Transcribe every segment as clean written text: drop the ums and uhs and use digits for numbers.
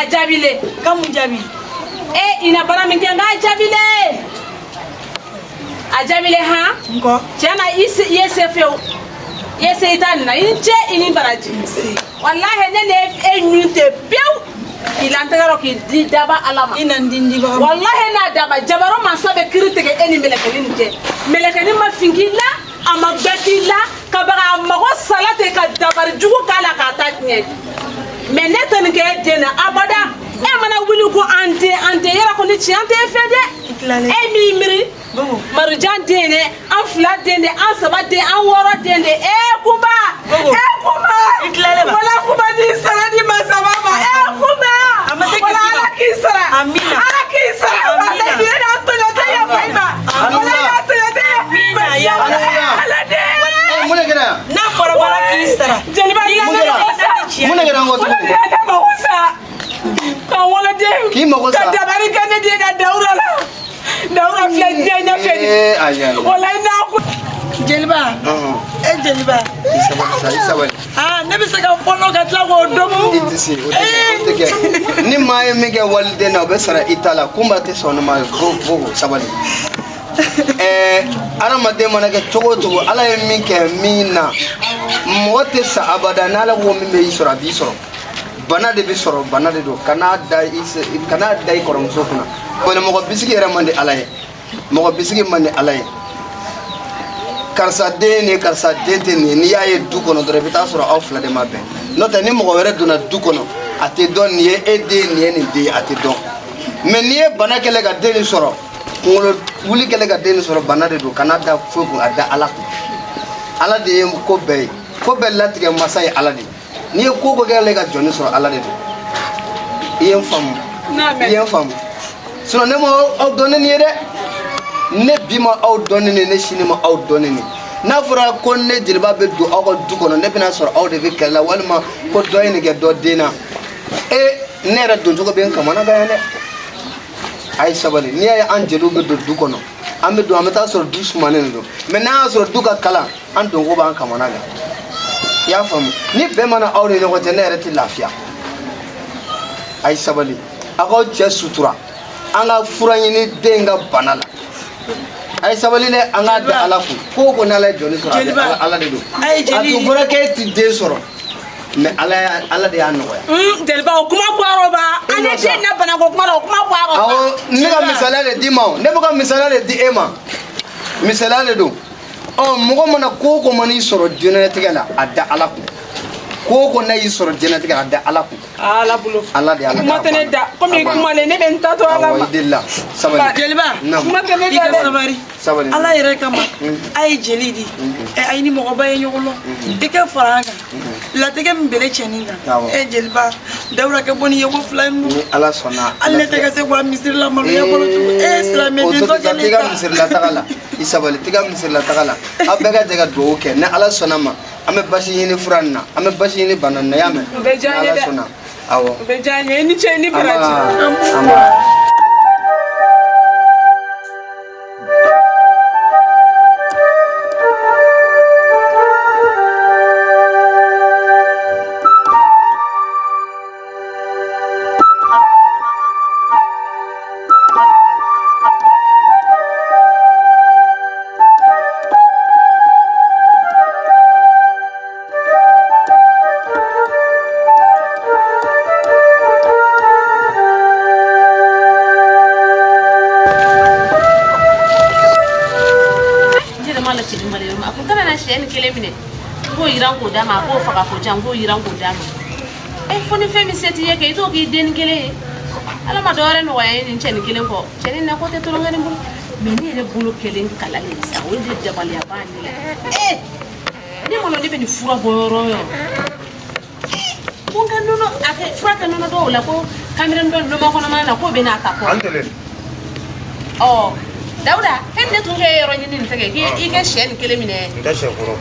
Ajabile. Kamu jabi. Ina bara min kenga ajabile. Ajabile ha? Nko. Tiana yese feu. Yese itanina inche ini baraji. Wallahi nene enyunte pew. Ilantagaro ki di daba alama. Ina ndindi ba. Wallahi na daba jabaro masabe kiritege eni melekeni nje. Melekeni ma fingila ama betila kabara mago salate ka dabar jugo kala ka tatne. Mais netan ke dena abada e mana wuli ko ante yara ko ni ci ante fede e mi miri marjan dene an fla dene an saba de an woro dene e kuma itlale ba wala kuma ni sara di masaba ba e kuma wala ala kisara amina ala kisara wala ni na to na ya faima wala na to na ya ala de mune gena na fara bara kisara jeni ba mune gena ngoto kan wala de ki mako sa da bari kan de da daura fle na fe wala na ko jeliba jeliba isabal ne bi se ka fono ka tla ko domo itisi ni maye mege walde na be sara itala kumba te sono ma go sabali ara made mana ke chogo ala yemi ke mina mote sa abada na la wo mi be isora bi soro bana de bi soro bana de do kana dai korom sokuna ko mo ko bisigi era mande alaye mo ko bisigi mande alaye karsa de ne ni yaye du kono do rebita soro awfla de mabbe nota ni mo ko were duna du kono ate don ni ede ni de ate don mais ni bana kele ga de ni soro ngolo wuli kele ga de ni soro bana de do kana da fofu ada ala de ko be latige masay ala de ni ko ko gele ga joni soro ala de yen fam so ne mo aw donne ni de ne bima aw donne ne shini mo aw donne ni na fura ko ne jilba be do aw du kono ne bina soro aw de be kala walma ko doy ni ge do dina ne ra do jogo be kamana ga ne ay sabali ni ay anjelu be do kono ambe do amata soro du sumane do mais na soro du ka kala an do go ba kamana ga ya fam ni be mana awre ne ko tenere ti lafiya ay sabali ako je sutura anga furani ni denga banala ay sabali le anga da alaku ko na la joni soro ala de do ay jeli atu fura ke ti de soro me ala de ya no ya delba o kuma kwaro ba ane je na bana ko kuma kwaro ba awo ni ga misalale di ma ne ba misalale di ema misalale do o mugo mana ko mani soro jona tigala adda alaku ko na yi soro jona tigala adda alaku ala bulo ala de ala kuma tane da komi kuma le ne ben tato ala ma dilla sabari jelba kuma tane da sabari ala yere kama ay jelidi ay ni mo ba yolo dike faranga la tege mbele cheninga jelba dawra ka boni yego flan ala sona alle tege se kwa misir la malu ya bolo islamé de to tege misir la tagala isabali tege misir la tagala abega tege do ke na ala sona ma ame bashi yini furanna ame bashi yini banana yame ala sona awo bejanye ni cheni braji ko iran ko dama ko faga ko jango iran ko dama foni femi seti yeke ito ki den kele ala ma dore no waye ni chen kele ko chen na ko te to ngani bul me ni re bulu kele kala ni sa wonde jabal ya bani ne mono ne be ni fura boyoro yo kunga nono ake fura ka nono do la ko kamera ndo no ma kono mana ko be na ta ko antele oh Dauda fenne tunge yoro ni ni tege ki ike shen kele mine nda shekuro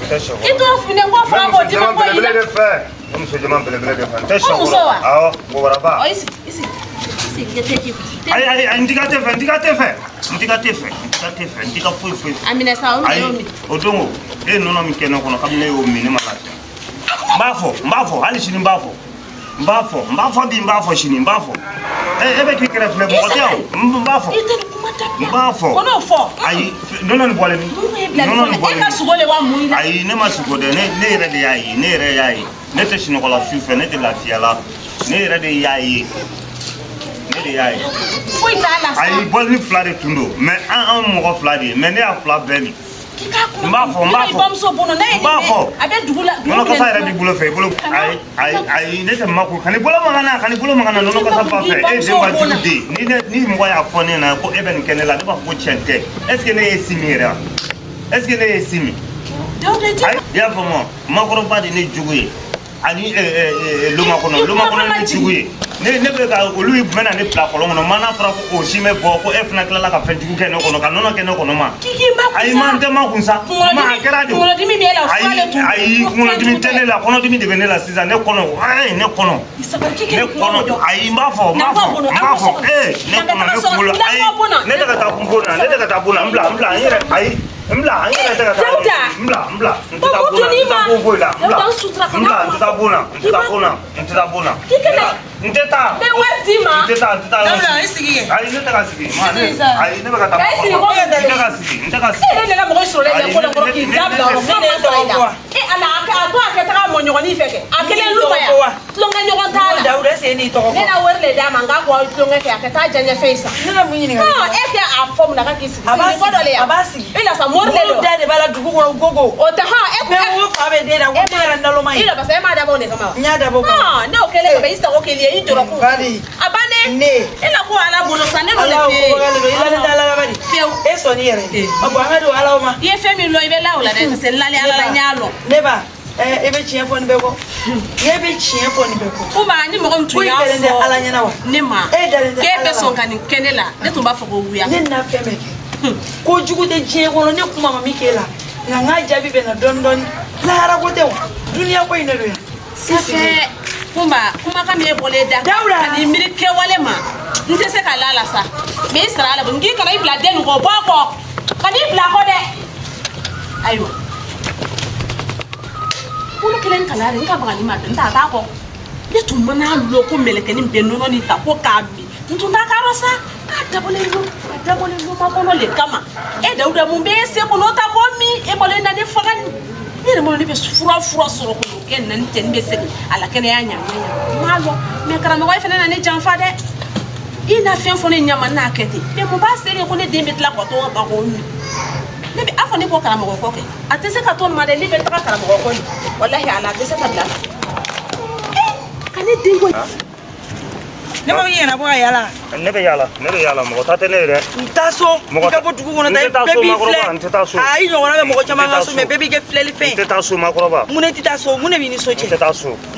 ito fine ngo fura bo di ma ko ila monsieur Jaman bele de fa nda shekuro awo ko waraba oh isi ngete ay ndika tefe ndika fui amina sa o mi odongo nono mi keno kono kamne o mi ne malata mbafo ali shini mbafo shini mbafo ebe ki kere fle mo teo mbafo kono fo ay nono ni bole mi nono ni bole ka sugole wa muila ay ne ma sugode ne re de yayi ne te shino kola sufe ne te la fiala ne re de yayi foi dala sa ay bol ni flade tundo mais un mo flade mais ne a fla beni mbafo abe dugula nono ka sa di bulo fe bulo ay ne te mako kan bulo magana nono ka sa ba fe e de ba jude ni mo ya fone na ko eben kenela de ba ko chente est-ce que ne esimira est-ce que ne esimi ay ya fomo makoro ba de ne juguye ani luma kono ne juguye ne be ka olu mena ne pla kolon no mana fra ko o shime bo ko e fna kala ka fenti ku kene kono ka nono kene kono ma ay man te ma kunsa ma kera de kono dimi me la fale tu ay kono dimi tele la kono dimi de benela sisa ne kono ay ne kono ay mbafo ne kono ay ne daga ta kumbona mbla yere ay mbla daga ta mbla Nteta. Me watima. Nteta. Dabla isigi. Ai neta sigi. Ma ne. Ai ne baka ta. Nteka sigi. Ne la mo sore le ko ko ki dabla o ne do. Ala ka to ake ta mo nyogo ni feke. Akele luma ya. Tlonga nyogo tala. Dauda se ni to ko. Ne na werle da manga ko tlonga ke ake ta janya feisa. Ne la munyi ni. No, eke a form na ka kisi. Abasi. Abasi. Ila sa morle do. Da de bala dugu ko gogo. O ta ha e ko wo fa be de da ko de ndalo mai. Ila basa ma da bo ne kama. Nya da bo. No, ne o kele be isa o kele injoro ko abane ne ela ko ala bolo sane no le fe ila ne dala la bari eso ni yere abu amadu ala ma ye fe mi lo ibe la ola de se lale ala nyalo ne ba ebe chien fo ni be ko ye be chien fo ni be ko o ba ni mo ntu ya fo ala nyana wa ni ma ke be so kan kenela ne to ba fo ko wuya ne na fe me ko jugu de chien ko ne kuma mami kela na nga jabi be na don la ara ko te dunia ko ina do ya sise kuma ka me bole da ani mirike wale ma nte se ka lala sa me sara la bungi kana ibla den go boko kana ibla ko de ayo ulo kelen kala rin ka bagani ma den ta ko ne tum mana lo ko meleke ni be nono ni ta ko ka bi ntu na ka rosa ka dabole lu ma ko no le kama e dauda mun be se ko no ta ko mi e bole na de fagani ni mo ni be fura soro ko ken nan ten be se ala ken ya nya malo me kara me wife na ne janfa de ina fen fo ne nyama na kete be mo ba se ne ko ne de be tla ko to ba ko ni ne be afo ne ko kara mo ko ke atese ka ton ma de libe ta kara mo ko ni wallahi ala be se ta bla kane dingo ne ma yena bo yala ne be yala mo ta tene re taso ka bo dugu kono dai baby fle ai no wala mo ko chama ngaso me baby ke fleli fe taso makroba mune titaso mune bi ni soche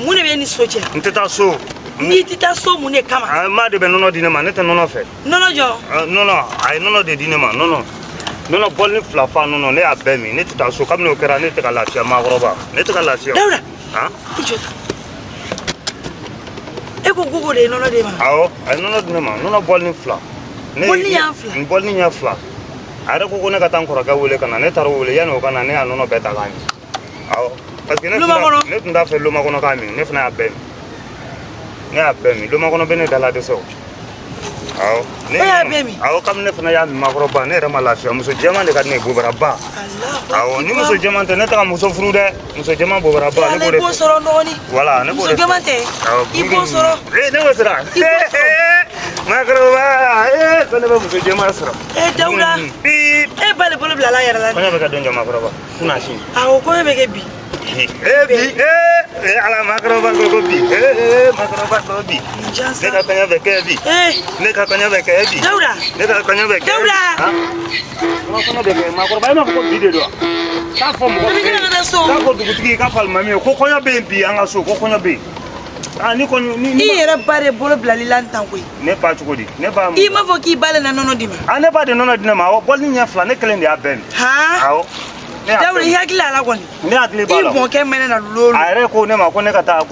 mune be ni soche taso ni titaso mune kama ma de be nono dinema ne te nono fe nono jo nono ai nono de dinema nono bol ni flafa nono ne abemi ne titaso kam no kera ne te kala tia makroba ne te kala tia Dauda ha ijota eko gogo de nono de ma awo ai nono dinema nono bol ni fla ne bol ni nya fla ara ko ne ka tan ko ga wole kana ne taro wole yano kana ne anono beta gani awo parce que ne tunda fe luma kono kami ne fna abemi luma kono bene dala de so awo ne abemi awo kam ne fna ya mi makro ba ne rama la fi muso jema de ka ne bobara ba awo ni muso jema te ne ta muso furu de muso jema bobara ba ne ko soro noni wala ne ko muso jema te ibo soro ne wasra makro ba ko ne ba muso jema soro Dauda bale bolo bla la yara la ko ne be ka donja makro ba kuna shi awo ko be ke bi ala makro ba ko bi makro ba ko bi ne ka kanya be ke bi ne ka kanya be ke bi Dauda ne ka kanya be ke Dauda ha ko ne be makro ba ma ko bi de do K'a fɔ mɔgɔ bɛ yen. K'a fɔ dugutigi k'a fɔ alimami ye ko kɔɲɔ bɛ yen bi an ka so ko kɔɲɔ bɛ yen. Ni kɔni ni I yɛrɛ ba de bolo bilali la tan koyi. Ne ba cogo di? Ne ba. I m'a fɔ k'i ba le na nɔnɔ di ma. Ne ba de nɔnɔ di ne ma. Bɔli ɲɛ fila ne kelen de y'a bɛɛ. Awɔ. Dawuda i hakili ala kɔni. Ne hakili b'a la. I mɔkɛ mɛnɛ na lolo. A yɛrɛ ko ne ma ko ne ka taa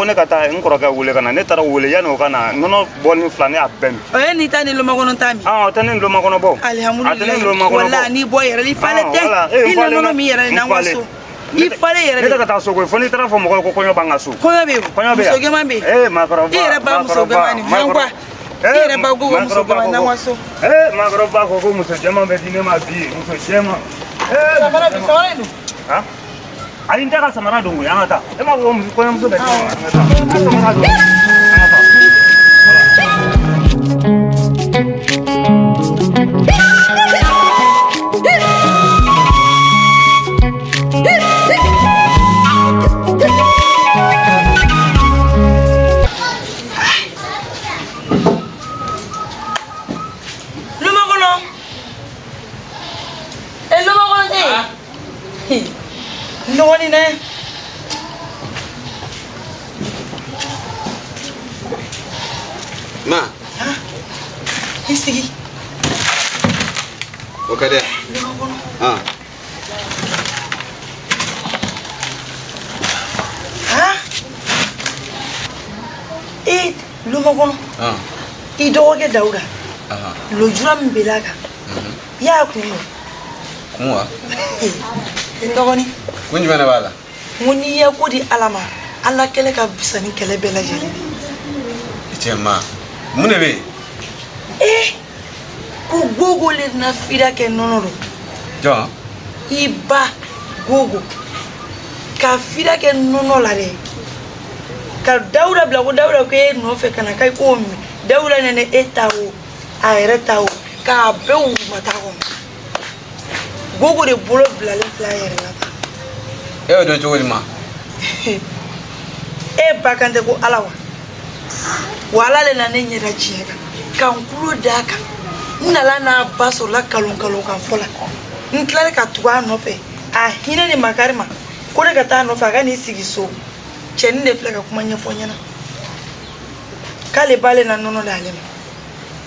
n kɔrɔkɛ wele ka na. Ne taara wele yanni o ka na nɔnɔ bɔli fila ne y'a bɛɛ. O ye nin ta ni lomakɔnɔ ta min. O tɛ ne lomakɔnɔ bɔ. Alihamudulilayi. Wala ni bɔ yɛrɛ i falen tɛ. I na nɔnɔ min yɛrɛ n'an ka so. I falen yɛrɛ. Ne tɛ ka taa so koyi fo n'i taara fɔ mɔgɔw ye ko kɔɲɔ b'an ka so. Kɔɲɔ bɛ yen. Muso gɛman bɛ yen. Maakɔrɔba. I yɛrɛ ba muso gɛman ni mankwa. I yɛrɛ ba ko muso gɛman n'an ka so. Maakɔrɔba ko ko muso jɛman bɛ di ne ma bi muso jɛman. Samara dun. Ayi n tɛ ka samara don koyi an ka taa. E ma fɔ ko kɔɲɔmuso bɛ di ne ma an ka taa. Samara don. An ka taa. Noni ne ma I sigi o ka di luma kɔnɔ I dɔgɔkɛ Dawuda lojura min bɛ la kan I y'a kun wa n dɔgɔnin kun jumɛn de b'a la n ko n'i ye ko di Ala ma Ala kɛlɛ ka fisa ni kɛlɛ bɛɛ lajɛlen cɛ ma mun de bɛ yen ko Gogo le na fira kɛ nɔnɔ don jɔn I ba Gogo ka fira kɛ nɔnɔ la dɛ ka Dawuda bila ko Dawuda ko e nɔfɛ ka na k'a ko min Dawuda nana e ta o a yɛrɛ ta o k'a bɛɛ wurumata kɔnɔ Gogo de bolo bilalen filɛ a yɛrɛ la e y'o dɔn cogo di ma e ba kan tɛ ko Ala wa Ala le na ne ɲɛda tiɲɛ kan n kulo d'a kan n nana n'a ba sɔrɔla kalon kan fɔla n tilala ka tugu a nɔfɛ a hinɛ ni makari ma ko ne ka taa a nɔfɛ a ka n'i sigi so cɛnin de filɛ ka kuma ɲɛfɔ ɲɛna k'ale b'ale na nɔnɔ d'ale ma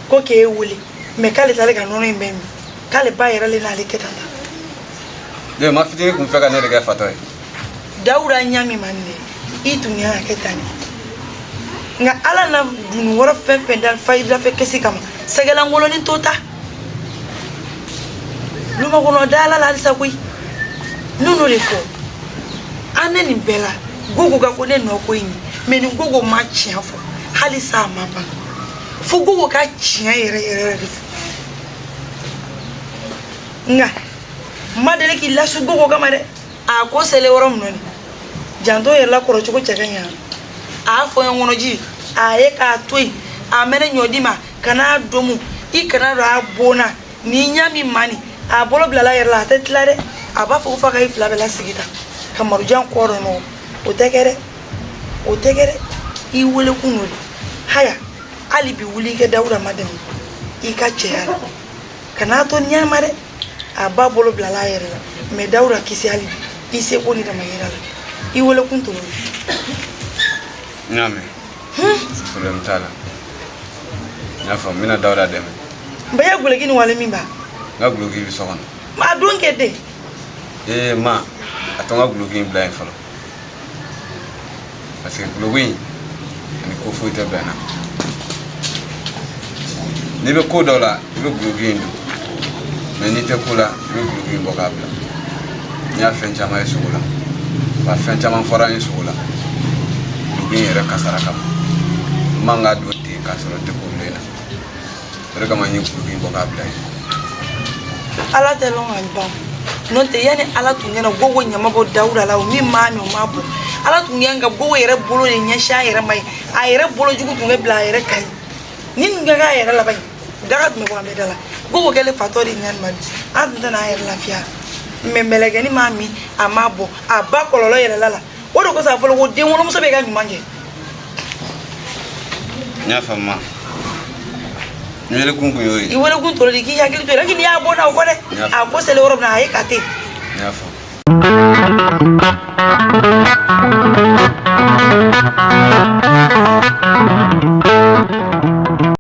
ko k'e wele mais k'ale t'ale ka nɔnɔ in bɛɛ min k'ale ba yɛrɛ le n'ale kɛ tan de ma fitini kun fɛ ka ne de kɛ fatɔ ye Dawuda ɲami man ne I tun y'a kɛ tan nka Ala na dunu wɔrɔ fɛn fɛn da fayida fɛ kɛsi kama sɛgɛlankoloni to ta luma kɔnɔ da Ala la halisa koyi n'o de fɔ an ne nin bɛɛ la Gogo ka ko ne nɔ ko in mais ni Gogo ma tiɲɛ fɔ halisa a ma ban fo Gogo ka tiɲɛ yɛrɛ de fɔ nka ma deli k'i lasu Gogo kama dɛ a ko sele yɔrɔ min nɔ janto yɛrɛ la kɔrɔ cogo cɛ ka ɲa a fɔ n kɔnɔ ji a ye k'a to yen a mɛnɛ ɲɔ di ma kana domu I kana don a bona ni ɲa min mani a bolo bilala yɛrɛ la a tɛ tila dɛ a b'a fɔ ko f'a ka I fila bɛɛ la sigi tan ka marujan kɔ dɔn nɔ o tɛ kɛ dɛ I wele kun n'o de haya hali bi wuli I kɛ Dawuda ma dɛmɛ I ka cɛya la kana to ɲa ma dɛ a ba bolo bilala a yɛrɛ la mais Dawuda kisi hali bi I seko ni dama yira la I wele kun to ɲa mɛn problème t'a la n y'a faamu n bɛna Dawuda dɛmɛ n bɛ ye guleki ni wale min ba n ka guloki bɛ so kɔnɔ a don kɛ den ma a to n ka guloki in bila yen fɔlɔ parce que guloki in ani ko foyi tɛ bɛn na n'i bɛ ko dɔ la I bɛ guloki in don mais n'i tɛ ko la I bɛ guloki in bɔ k'a bila n y'a fɛn caman ye sugu la wa fɛn caman fɔra n ye sugu la guloki in yɛrɛ kasara kama n man ka don ten k'a sɔrɔ n tɛ ko bilen na o de kama n ye guloki in bɔ k'a bila yen Ala tɛ lɔn ka ban n'o tɛ yanni Ala tun ɲɛna Gogo ɲama bɔ Dawuda la o min m'a mɛn o m'a bɔ Ala tun ɲɛ ka Gogo yɛrɛ bolo de ɲɛsin a yɛrɛ ma ye a yɛrɛ bolo jugu tun bɛ bila a yɛrɛ kan ye ni nin kɛ k'a yɛrɛ laban daga tun bɛ bɔ an bɛɛ da la Gogo kɛlen fatɔ de ɲani ma bi an tun tɛna a yɛrɛ lafiya mais mɛlɛkɛni m'a min a m'a bɔ a ba kɔlɔlɔ yɛrɛla la o de kosɔn a fɔlɔ ko den wolomuso bɛ ka ɲuman kɛ n y'a faamu ma n wele kun y'o ye I wele kun tɔrɔ de k'i hakili to yen n'i y'a bɔ n'a o kɔ dɛ a ko selen yɔrɔ min na a ye ka ten n y'a faamu Thank you.